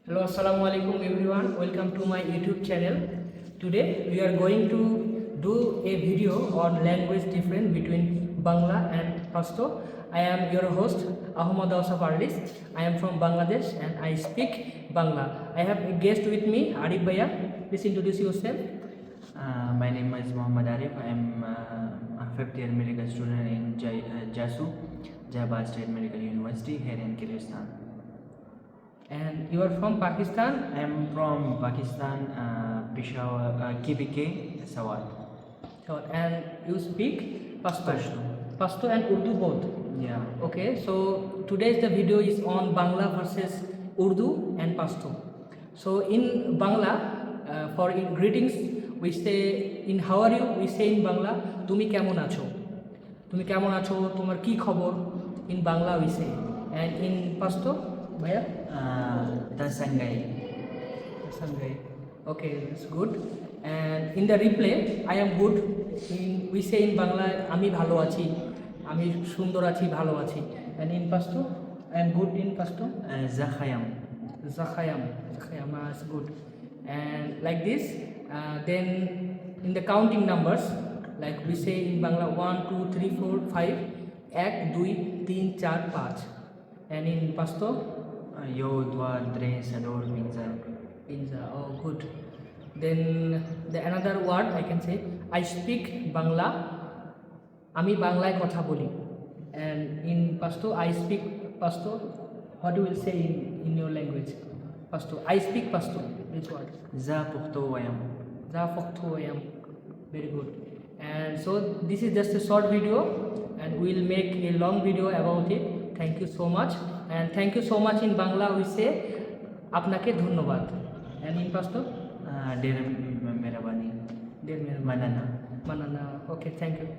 Hello, assalamu alaikum everyone. Welcome to my YouTube channel. Today we are going to do a video on language difference between Bangla and Pashto. I am your host Ahmad Awsaf Arlis. I am from Bangladesh and I speak Bangla. I have a guest with me, Arif Bhaiya. Please introduce yourself. My name is Muhammad Arif. I am a fifth year medical student in JASU, Jahabad State Medical University here in Kyrgyzstan. And you are from Pakistan. I am from Pakistan, Peshawar, KBK, Sawat. So, and you speak Pashto. Pashto. Pashto and Urdu both. Yeah. Okay, so today's the video is on Bangla versus Urdu and Pashto. So in Bangla, for in greetings we say in how are you, we say in Bangla তুমি কেমন আছো, তুমি কেমন আছো, তোমার কি খবর, in Bangla we say, and in Pashto bhaiya Tasangai. Sangai. Okay, that's good. And in the replay I am good, we say in Bangla আমি ভালো আছি, আমি সুন্দর আছি, ভালো আছি, and in Pashto I am good in Pashto Zakhayam. Zakhayam is good. And like this, then in the counting numbers, like we say in Bangla 1 2 3 4 5 1 2 3 4 5, and in Pashto Yo, Dwa, Dre, Sador, Minza. Pinza. Oh, good. Then the another word I can say, I speak Bangla, আমি বাংলায় কথা বলি, and in Pashto I speak Pashto. What do you will say in your language? Pashto. I speak Pashto. This word. Za Pukhto Wayam. Za Phokto Ayam. Very good. And so this is just a short video, and we will make a long video about it. Thank you so much, and thank you so much in Bangla we say আপনাকে ধন্যবাদ, and in Pashto Dear Merabani. Dear Manana. Manana. Okay, thank you.